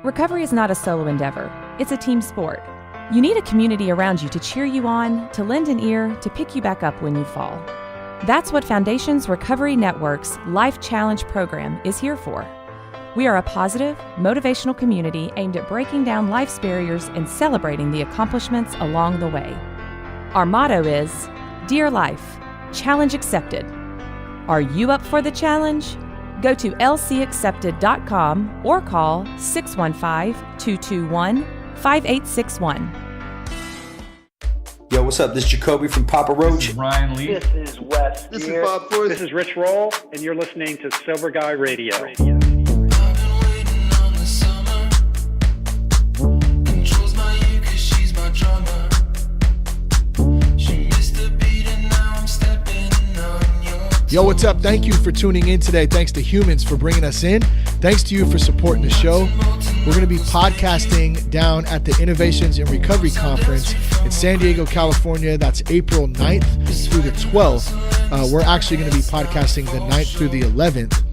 Recovery is not a solo endeavor. It's a team sport. You need a community around you to cheer you on, to lend an ear, to pick you back up when you fall. That's what Foundations Recovery Network's Life Challenge program is here for. We are a positive, motivational community aimed at breaking down life's barriers and celebrating the accomplishments along the way. Our motto is, Dear Life, Challenge Accepted. Are you up for the challenge? Go to lcaccepted.com or call 615-221-5861. Yo, what's up? This is Jacoby from Papa Roach. This is Ryan Lee. This is Wes. This is Bob Forrest. This is Rich Roll, and you're listening to Sober Guy Radio. Yo, what's up? Thank you for tuning in today. Thanks to Humans for bringing us in. Thanks to you for supporting the show. We're going to be podcasting down at the Innovations in Recovery Conference in San Diego, California. That's April 9th through the 12th. We're actually going to be podcasting the 9th through the 11th.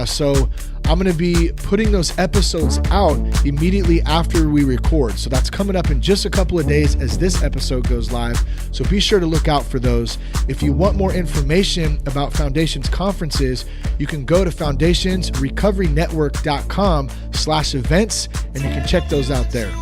So I'm going to be putting those episodes out immediately after we record. So that's coming up in just a couple of days as this episode goes live. So be sure to look out for those. If you want more information about Foundations conferences, you can go to foundationsrecoverynetwork.com/events and you can check those out there.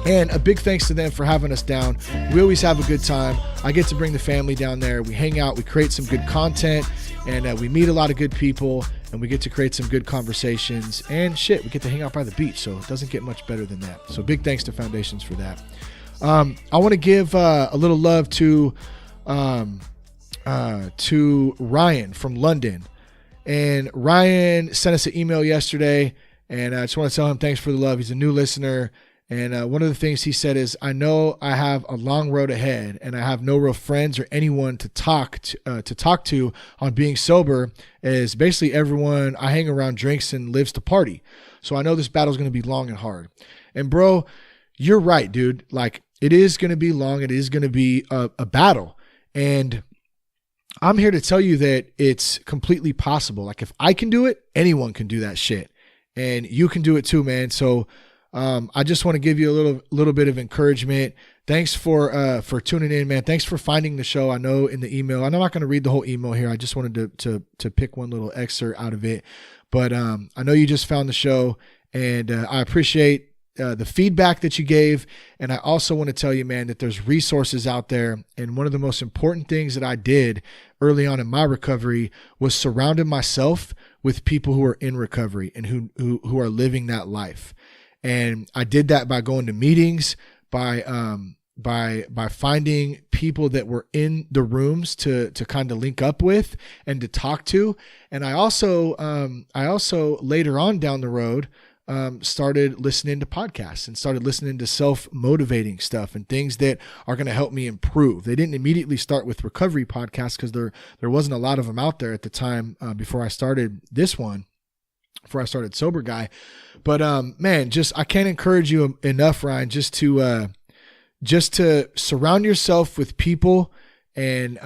And a big thanks to them for having us down. We always have a good time. I get to bring the family down there. We hang out, we create some good content, and we meet a lot of good people, and we get to create some good conversations. And shit, we get to hang out by the beach, so it doesn't get much better than that. So big thanks to Foundations for that. I want to give a little love to Ryan from London. And Ryan sent us an email yesterday, and I just want to tell him thanks for the love. He's a new listener. And one of the things he said is, I know I have a long road ahead and I have no real friends or anyone to talk to on being sober, as basically everyone I hang around drinks and lives to party. So I know this battle is going to be long and hard. And bro, you're right, dude. Like, it is going to be long. It is going to be a battle. And I'm here to tell you that it's completely possible. Like, if I can do it, anyone can do that shit. And you can do it too, man. So I just want to give you a little bit of encouragement. Thanks for tuning in, man. Thanks for finding the show. I know in the email, I'm not going to read the whole email here. I just wanted to pick one little excerpt out of it. But I know you just found the show, and I appreciate the feedback that you gave. And I also want to tell you, man, that there's resources out there. And one of the most important things that I did early on in my recovery was surrounding myself with people who are in recovery and who are living that life. And I did that by going to meetings, by finding people that were in the rooms to kind of link up with and to talk to. And I also later on down the road started listening to podcasts and started listening to self-motivating stuff and things that are going to help me improve. They didn't immediately start with recovery podcasts because there wasn't a lot of them out there at the time before I started this one. Before I started Sober Guy. But man, I can't encourage you enough, Ryan, just to surround yourself with people and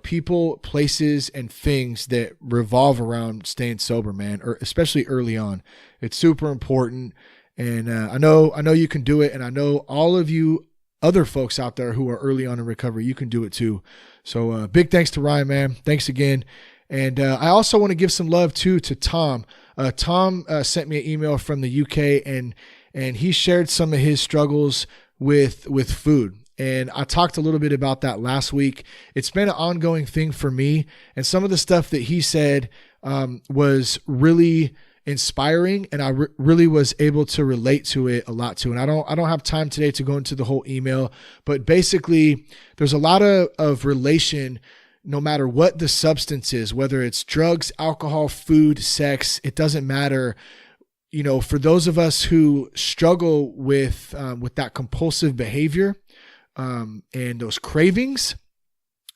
people, places, and things that revolve around staying sober, man, or especially early on. It's super important. And I know you can do it, and I know all of you other folks out there who are early on in recovery, you can do it too. So big thanks to Ryan, man. Thanks again. And I also want to give some love too to Tom. Tom sent me an email from the UK, and he shared some of his struggles with food. And I talked a little bit about that last week. It's been an ongoing thing for me, and some of the stuff that he said was really inspiring, and I really was able to relate to it a lot too. And I don't have time today to go into the whole email, but basically, there's a lot of relation. No matter what the substance is, whether it's drugs, alcohol, food, sex, it doesn't matter. For those of us who struggle with that compulsive behavior and those cravings,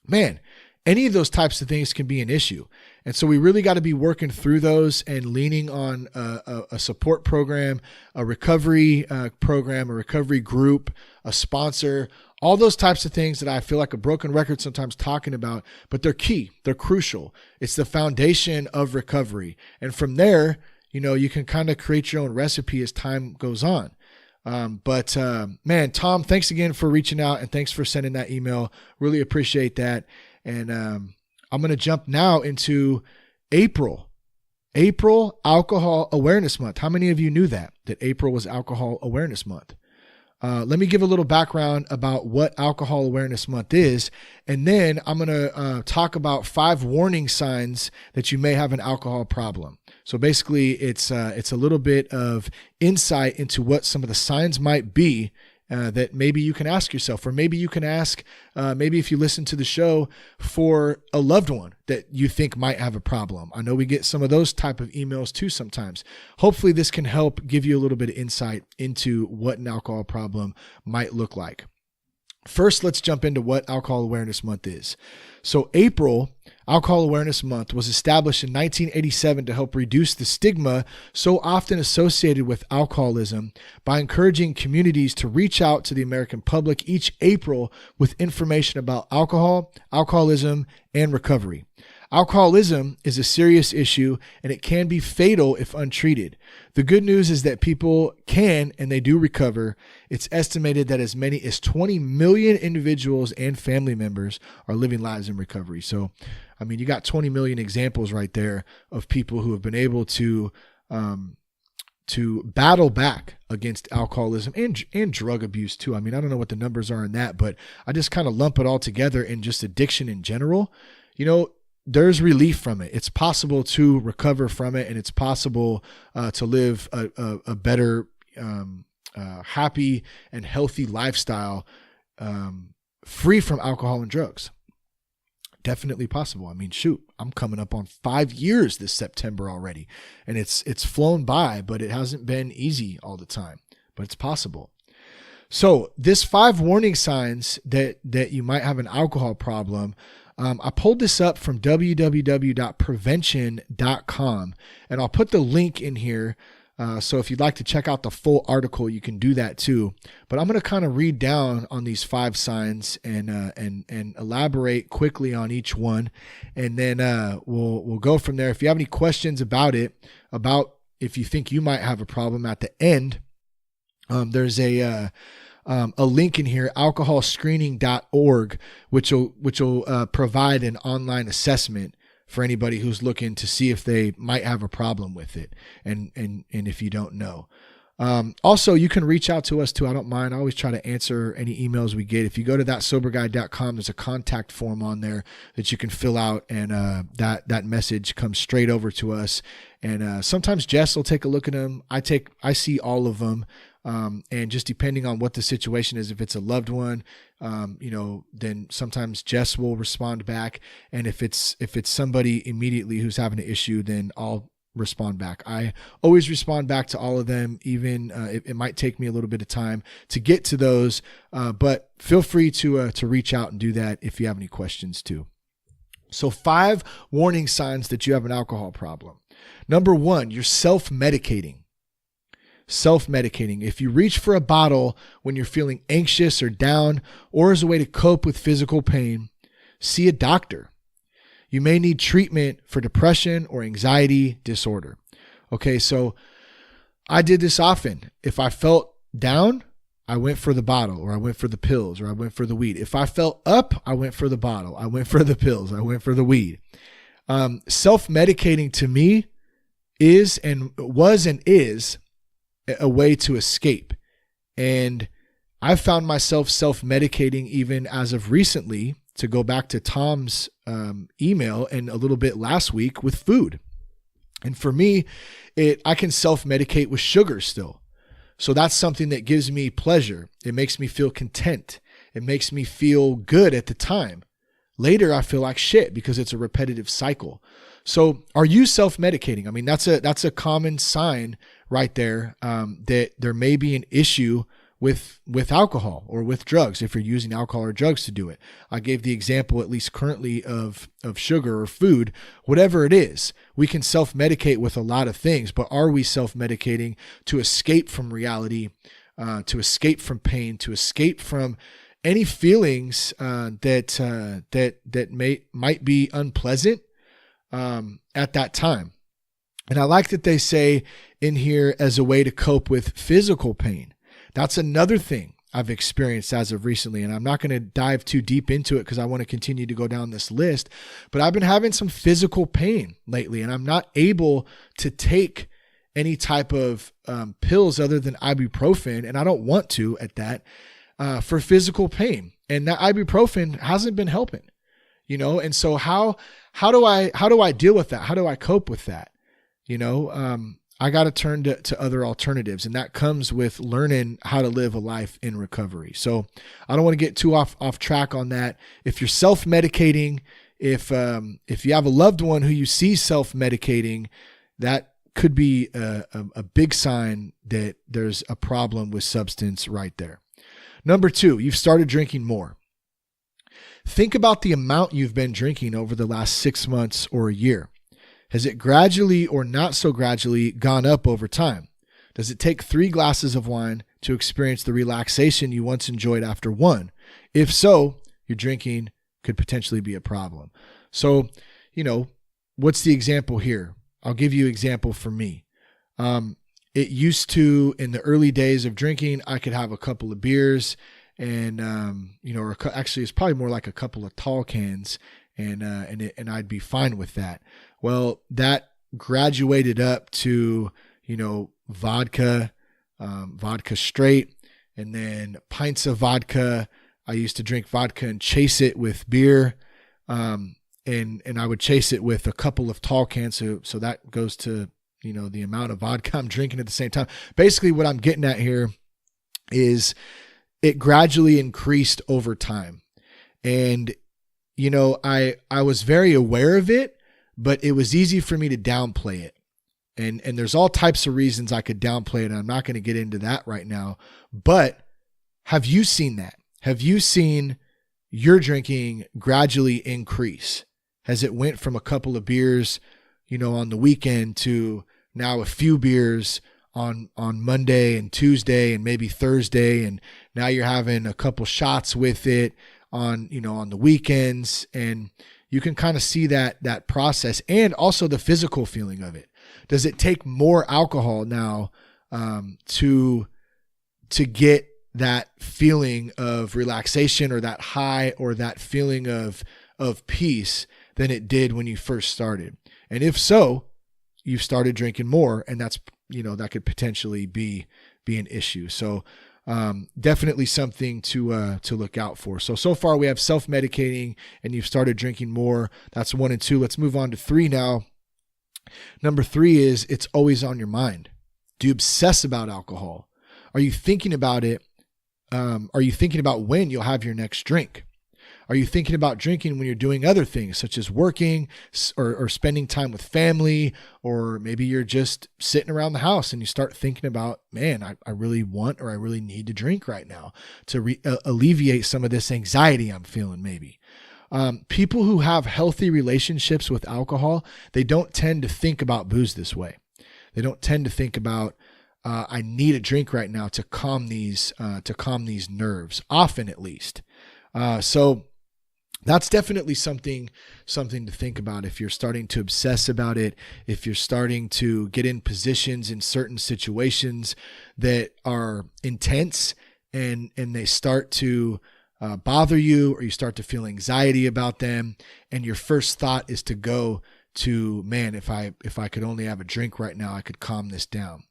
man, any of those types of things can be an issue. And so we really got to be working through those and leaning on a support program, a recovery program, a recovery group, a sponsor, all those types of things that I feel like a broken record sometimes talking about, but they're key. They're crucial. It's the foundation of recovery. And from there, you can kind of create your own recipe as time goes on. But man, Tom, thanks again for reaching out and thanks for sending that email. Really appreciate that. And I'm going to jump now into April, Alcohol Awareness Month. How many of you knew that April was Alcohol Awareness Month? Let me give a little background about what Alcohol Awareness Month is, and then I'm going to talk about 5 warning signs that you may have an alcohol problem. So basically, it's a little bit of insight into what some of the signs might be that maybe you can ask yourself, or maybe you can ask, maybe if you listen to the show, for a loved one that you think might have a problem. I know we get some of those type of emails too sometimes. Hopefully this can help give you a little bit of insight into what an alcohol problem might look like. First, let's jump into what Alcohol Awareness Month is. So April, Alcohol Awareness Month, was established in 1987 to help reduce the stigma so often associated with alcoholism by encouraging communities to reach out to the American public each April with information about alcohol, alcoholism, and recovery. Alcoholism is a serious issue and it can be fatal if untreated. The good news is that people can and they do recover. It's estimated that as many as 20 million individuals and family members are living lives in recovery. So, I mean, you got 20 million examples right there of people who have been able to battle back against alcoholism and drug abuse too. I mean, I don't know what the numbers are in that, but I just kind of lump it all together in just addiction in general. There's relief from it. It's possible to recover from it, and it's possible to live a better, happy and healthy lifestyle free from alcohol and drugs. Definitely possible. I mean, shoot, I'm coming up on 5 years this September already, and it's flown by, but it hasn't been easy all the time, but it's possible. So this 5 warning signs that you might have an alcohol problem, I pulled this up from www.prevention.com, and I'll put the link in here. So if you'd like to check out the full article, you can do that too. But I'm going to kind of read down on these 5 signs and elaborate quickly on each one, and then we'll go from there. If you have any questions about it, about if you think you might have a problem at the end, there's a link in here, alcoholscreening.org, which will provide an online assessment for anybody who's looking to see if they might have a problem with it, and if you don't know. Also, you can reach out to us too. I don't mind. I always try to answer any emails we get. If you go to thatsoberguy.com, there's a contact form on there that you can fill out, and that message comes straight over to us. And sometimes Jess will take a look at them. I see all of them. And just depending on what the situation is, if it's a loved one, then sometimes Jess will respond back. And if it's somebody immediately who's having an issue, then I'll respond back. I always respond back to all of them, even it might take me a little bit of time to get to those, but feel free to reach out and do that if you have any questions too. So 5 warning signs that you have an alcohol problem. Number 1, you're self-medicating. Self-medicating. If you reach for a bottle when you're feeling anxious or down, or as a way to cope with physical pain, see a doctor. You may need treatment for depression or anxiety disorder. Okay, so I did this often. If I felt down, I went for the bottle, or I went for the pills, or I went for the weed. If I felt up, I went for the bottle. I went for the pills. I went for the weed. Self-medicating to me is a way to escape. And I found myself self-medicating even as of recently, to go back to Tom's email and a little bit last week, with food. And for me, I can self-medicate with sugar still. So that's something that gives me pleasure. It makes me feel content. It makes me feel good at the time. Later, I feel like shit because it's a repetitive cycle. So are you self-medicating? I mean, that's a common sign right there, that there may be an issue with alcohol or with drugs, if you're using alcohol or drugs to do it. I gave the example, at least currently, of sugar or food. Whatever it is, we can self-medicate with a lot of things, but are we self-medicating to escape from reality, to escape from pain, to escape from any feelings that might be unpleasant at that time? And I like that they say in here as a way to cope with physical pain. That's another thing I've experienced as of recently. And I'm not going to dive too deep into it because I want to continue to go down this list. But I've been having some physical pain lately, and I'm not able to take any type of pills other than ibuprofen. And I don't want to at that for physical pain. And that ibuprofen hasn't been helping, And so how do I deal with that? How do I cope with that? I got to turn to other alternatives, and that comes with learning how to live a life in recovery. So I don't want to get too off track on that. If you're self-medicating, if you have a loved one who you see self-medicating, that could be a big sign that there's a problem with substance right there. Number 2, you've started drinking more. Think about the amount you've been drinking over the last 6 months or a year. Has it gradually or not so gradually gone up over time? Does it take 3 glasses of wine to experience the relaxation you once enjoyed after 1? If so, your drinking could potentially be a problem. So, what's the example here? I'll give you an example for me. It used to, in the early days of drinking, I could have a couple of beers and, actually it's probably more like a couple of tall cans and I'd be fine with that. Well, that graduated up to, vodka, vodka straight, and then pints of vodka. I used to drink vodka and chase it with beer. And I would chase it with a couple of tall cans. So that goes to, the amount of vodka I'm drinking at the same time. Basically what I'm getting at here is it gradually increased over time. And, I was very aware of it, but it was easy for me to downplay it. And there's all types of reasons I could downplay it. And I'm not going to get into that right now, but have you seen that? Have you seen your drinking gradually increase? Has it went from a couple of beers, on the weekend to now a few beers on Monday and Tuesday and maybe Thursday. And now you're having a couple shots with it on the weekends, and you can kind of see that process and also the physical feeling of it. Does it take more alcohol now to get that feeling of relaxation or that high or that feeling of peace than it did when you first started? And if so, you've started drinking more, and that's, that could potentially be an issue. So definitely something to look out for. So far we have self-medicating and you've started drinking more. That's 1 and 2. Let's move on to 3 now. Number 3 is it's always on your mind. Do you obsess about alcohol? Are you thinking about it? Are you thinking about when you'll have your next drink? Are you thinking about drinking when you're doing other things such as working or spending time with family, or maybe you're just sitting around the house and you start thinking about, man, I really want or I really need to drink right now to alleviate some of this anxiety I'm feeling maybe. People who have healthy relationships with alcohol, they don't tend to think about booze this way. They don't tend to think about, I need a drink right now to calm these nerves, often at least. So that's definitely something to think about. If you're starting to obsess about it, if you're starting to get in positions in certain situations that are intense and they start to bother you, or you start to feel anxiety about them, and your first thought is to go to, man, if I could only have a drink right now, I could calm this down.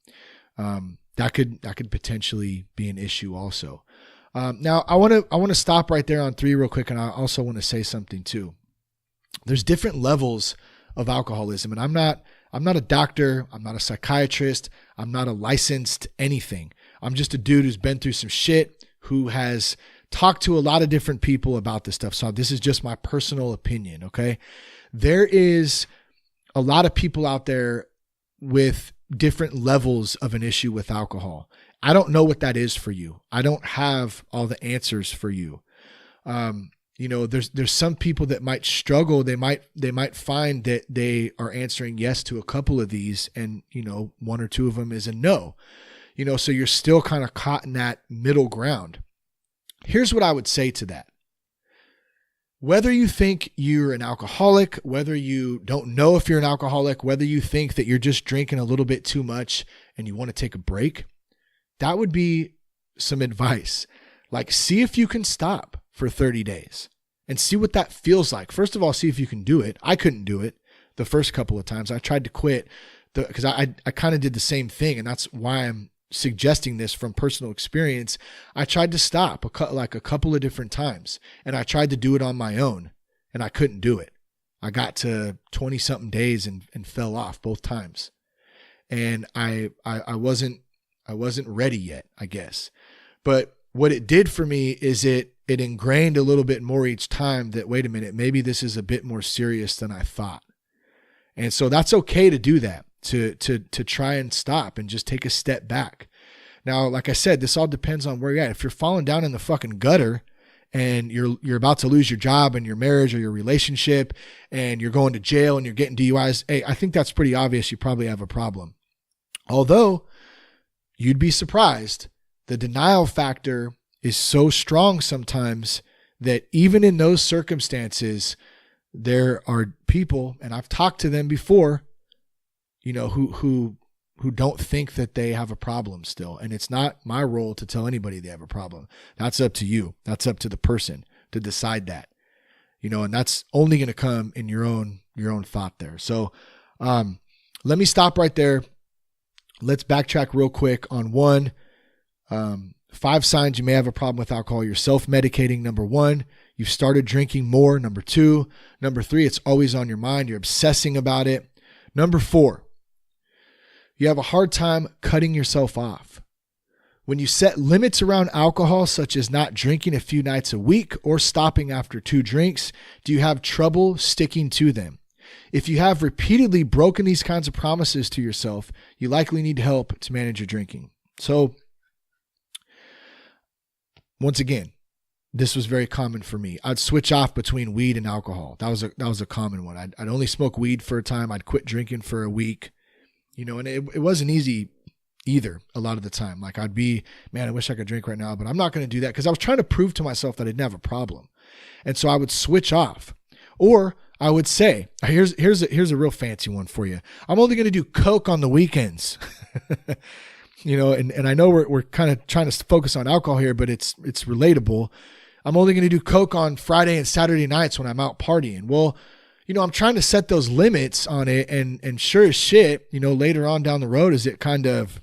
That could potentially be an issue also. Now I want to stop right there on 3 real quick. And I also want to say something too. There's different levels of alcoholism, and I'm not a doctor. I'm not a psychiatrist. I'm not a licensed anything. I'm just a dude who's been through some shit, who has talked to a lot of different people about this stuff. So this is just my personal opinion. Okay. There is a lot of people out there with different levels of an issue with alcohol. I don't know what that is for you. I don't have all the answers for you. There's some people that might struggle. They might find that they are answering yes to a couple of these, and 1 or 2 of them is a no. So you're still kind of caught in that middle ground. Here's what I would say to that. whether you think you're an alcoholic, whether you don't know if you're an alcoholic, whether you think that you're just drinking a little bit too much and you want to take a break, that would be some advice. Like, see if you can stop for 30 days and see what that feels like. First of all, see if you can do it. I couldn't do it the first couple of times. I tried to quit because I kind of did the same thing. And that's why I'm suggesting this from personal experience. I tried to stop a couple of different times, and I tried to do it on my own, and I couldn't do it. I got to 20 something days and fell off both times. And I wasn't ready yet, I guess. But what it did for me is it ingrained a little bit more each time that, wait a minute, maybe this is a bit more serious than I thought. And so that's okay to do that, to try and stop and just take a step back. Now, like I said, this all depends on where you're at. If you're falling down in the fucking gutter and you're about to lose your job and your marriage or your relationship and you're going to jail and you're getting DUIs, hey, I think that's pretty obvious. You probably have a problem. Although you'd be surprised, the denial factor is so strong sometimes that even in those circumstances, there are people, and I've talked to them before, who don't think that they have a problem still. And it's not my role to tell anybody they have a problem. That's up to you. That's up to the person to decide that, and that's only going to come in your own thought there. So, let me stop right there. Let's backtrack real quick on 5 signs you may have a problem with alcohol. You're self-medicating, number 1. You've started drinking more, number 2. Number 3, it's always on your mind. You're obsessing about it. Number 4, you have a hard time cutting yourself off. When you set limits around alcohol, such as not drinking a few nights a week or stopping after 2 drinks, do you have trouble sticking to them? If you have repeatedly broken these kinds of promises to yourself, you likely need help to manage your drinking. So, once again, this was very common for me. I'd switch off between weed and alcohol. That was a common one. I'd only smoke weed for a time. I'd quit drinking for a week, and it wasn't easy either a lot of the time. Like, I'd be, man, I wish I could drink right now, but I'm not going to do that because I was trying to prove to myself that I didn't have a problem. And so I would switch off, or I would say, here's a real fancy one for you. I'm only going to do Coke on the weekends. And I know we're kind of trying to focus on alcohol here, but it's relatable. I'm only going to do Coke on Friday and Saturday nights when I'm out partying. Well, I'm trying to set those limits on it, and sure as shit, later on down the road as it kind of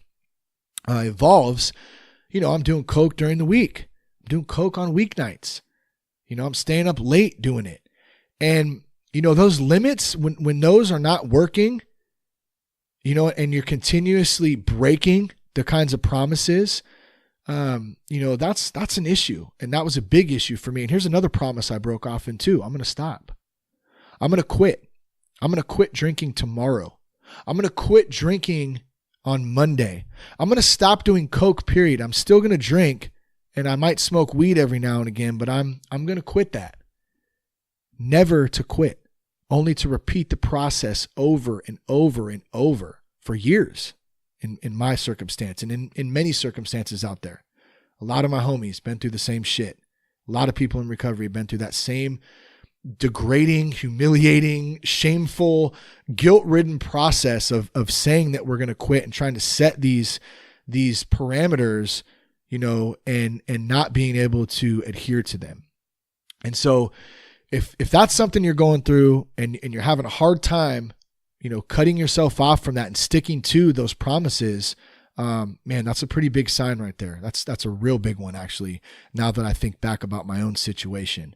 evolves, I'm doing Coke during the week. I'm doing Coke on weeknights. I'm staying up late doing it. And, those limits, when those are not working, and you're continuously breaking the kinds of promises, that's an issue. And that was a big issue for me. And here's another promise I broke off in too. I'm going to stop. I'm going to quit. I'm going to quit drinking tomorrow. I'm going to quit drinking on Monday. I'm going to stop doing Coke, period. I'm still going to drink, and I might smoke weed every now and again, but I'm going to quit that. Never to quit, only to repeat the process over and over and over for years. In my circumstance and in many circumstances out there. A lot of my homies been through the same shit. A lot of people in recovery have been through that same degrading, humiliating, shameful, guilt-ridden process of saying that we're going to quit and trying to set these parameters, and not being able to adhere to them. And so if that's something you're going through and you're having a hard time, cutting yourself off from that and sticking to those promises, man, that's a pretty big sign right there. That's a real big one, actually, now that I think back about my own situation.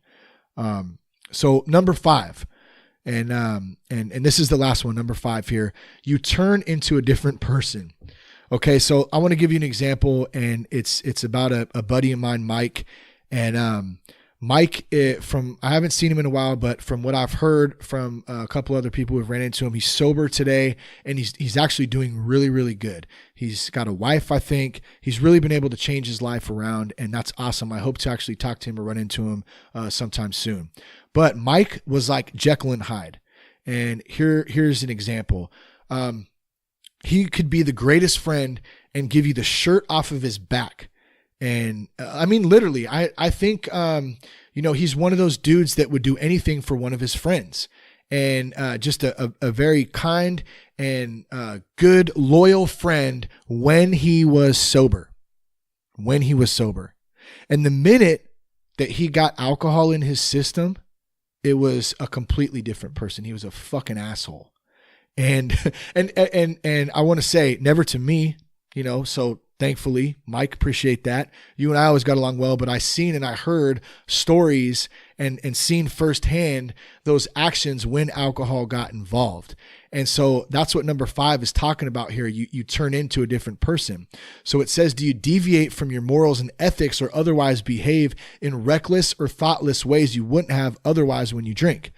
So number 5, and this is the last one, number 5 here, you turn into a different person. Okay. So I want to give you an example, and it's about a buddy of mine, Mike, and, Mike, I haven't seen him in a while, but from what I've heard from a couple other people who've ran into him, he's sober today, and he's actually doing really, really good. He's got a wife, I think. He's really been able to change his life around, and that's awesome. I hope to actually talk to him or run into him sometime soon. But Mike was like Jekyll and Hyde, and here's an example. He could be the greatest friend and give you the shirt off of his back And I mean, literally, I think, he's one of those dudes that would do anything for one of his friends, and just a very kind and good, loyal friend when he was sober. And the minute that he got alcohol in his system, it was a completely different person. He was a fucking asshole. And I want to say, never to me, so thankfully, Mike, appreciate that. You and I always got along well, but I seen and I heard stories and seen firsthand those actions when alcohol got involved. And so that's what number 5 is talking about here. You turn into a different person. So it says, do you deviate from your morals and ethics or otherwise behave in reckless or thoughtless ways you wouldn't have otherwise when you drink?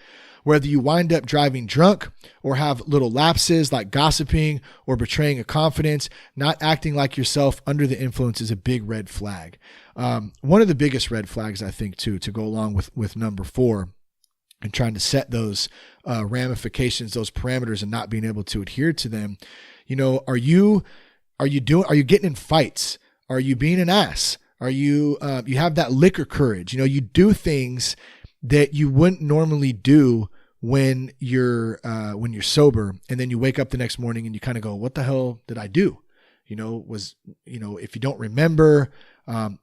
Whether you wind up driving drunk or have little lapses like gossiping or betraying a confidence, not acting like yourself under the influence is a big red flag. One of the biggest red flags, I think, too, to go along with number 4 and trying to set those ramifications, those parameters, and not being able to adhere to them. Are you getting in fights? Are you being an ass? Are you have that liquor courage? You do things that you wouldn't normally do when you're sober, and then you wake up the next morning and you kind of go, what the hell did I do? If you don't remember,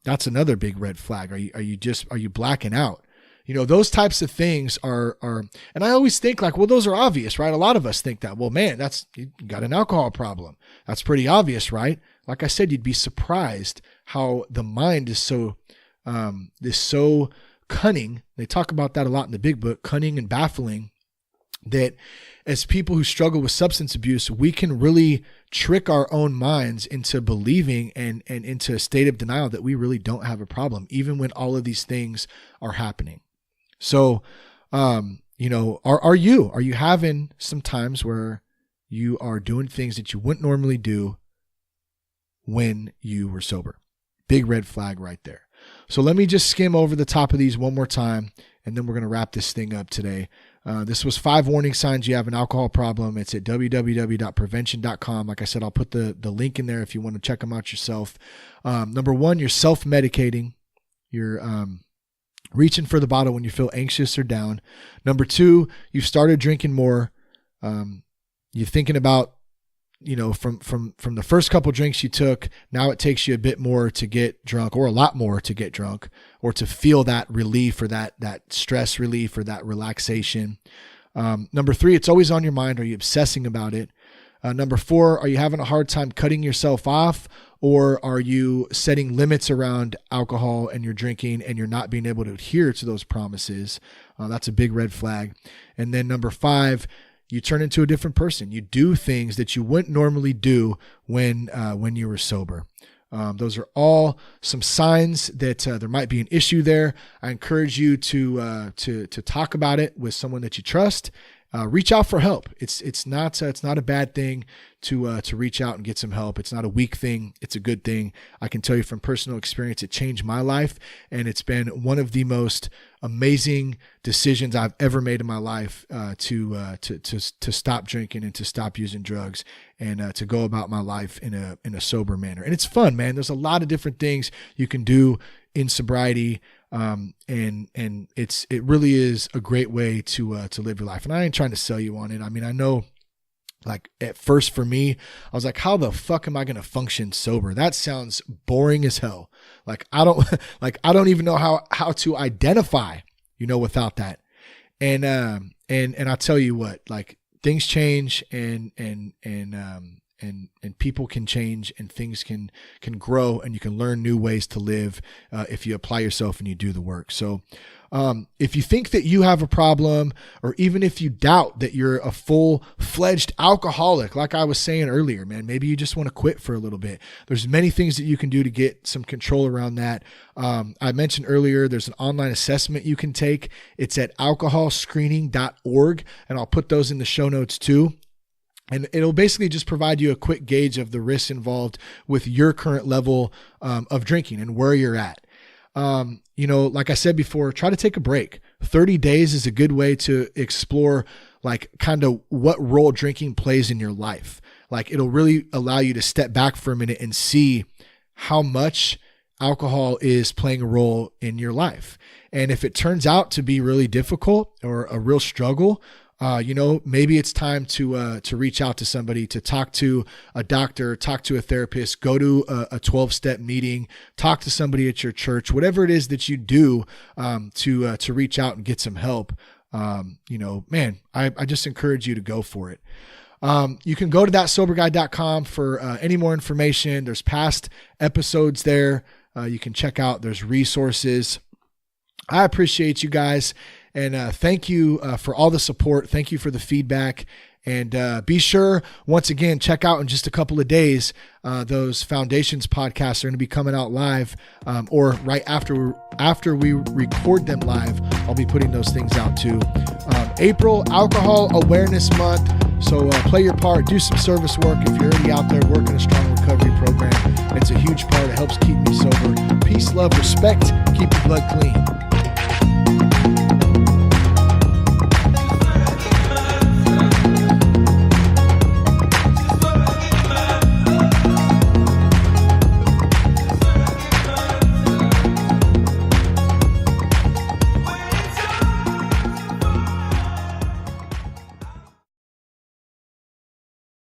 that's another big red flag. Are you blacking out? Those types of things are, and I always think like, well, those are obvious, right? A lot of us think that, well, man, you got an alcohol problem. That's pretty obvious, right? Like I said, you'd be surprised how the mind is so cunning. They talk about that a lot in the big book, cunning and baffling, that as people who struggle with substance abuse, we can really trick our own minds into believing and into a state of denial that we really don't have a problem, even when all of these things are happening. So, are you having some times where you are doing things that you wouldn't normally do when you were sober? Big red flag right there. So let me just skim over the top of these one more time, and then we're going to wrap this thing up today. This was 5 warning signs you have an alcohol problem. It's at www.prevention.com. Like I said, I'll put the link in there if you want to check them out yourself. Number 1, you're self-medicating. You're reaching for the bottle when you feel anxious or down. Number 2, you've started drinking more. You're thinking about, from the first couple drinks you took, now it takes you a bit more to get drunk, or a lot more to get drunk, or to feel that relief, or that stress relief, or that relaxation. Number 3, it's always on your mind. Are you obsessing about it? Number 4, are you having a hard time cutting yourself off, or are you setting limits around alcohol and your drinking and you're not being able to adhere to those promises? That's a big red flag. And then number 5, you turn into a different person. You do things that you wouldn't normally do when you were sober. Those are all some signs that there might be an issue there. I encourage you to talk about it with someone that you trust. Reach out for help. It's not a bad thing to reach out and get some help. It's not a weak thing. It's a good thing. I can tell you from personal experience, it changed my life, and it's been one of the most amazing decisions I've ever made in my life to stop drinking and to stop using drugs and to go about my life in a sober manner. And it's fun, man. There's a lot of different things you can do in sobriety. And it really is a great way to live your life. And I ain't trying to sell you on it. I mean, I know, like, at first for me, I was like, how the fuck am I going to function sober? That sounds boring as hell. Like, I don't even know how to identify, without that. And I'll tell you what, like, things change and people can change and things can grow, and you can learn new ways to live if you apply yourself and you do the work. So if you think that you have a problem, or even if you doubt that you're a full-fledged alcoholic, like I was saying earlier, man, maybe you just want to quit for a little bit. There's many things that you can do to get some control around that. I mentioned earlier, there's an online assessment you can take. It's at alcoholscreening.org, and I'll put those in the show notes too. And it'll basically just provide you a quick gauge of the risks involved with your current level of drinking and where you're at. Like I said before, try to take a break. 30 days is a good way to explore, like, kind of what role drinking plays in your life. Like, it'll really allow you to step back for a minute and see how much alcohol is playing a role in your life. And if it turns out to be really difficult or a real struggle, maybe it's time to reach out to somebody, to talk to a doctor, talk to a therapist, go to a 12-step meeting, talk to somebody at your church, whatever it is that you do to reach out and get some help. I just encourage you to go for it. You can go to thatsoberguy.com for any more information. There's past episodes there. You can check out. There's resources. I appreciate you guys. And thank you for all the support. Thank you for the feedback. And be sure, once again, check out in just a couple of days, those Foundations podcasts are going to be coming out live, or right after we record them live. I'll be putting those things out too. April, Alcohol Awareness Month. So play your part, do some service work. If you're already out there working a strong recovery program, it's a huge part. It helps keep me sober. Peace, love, respect. Keep your blood clean.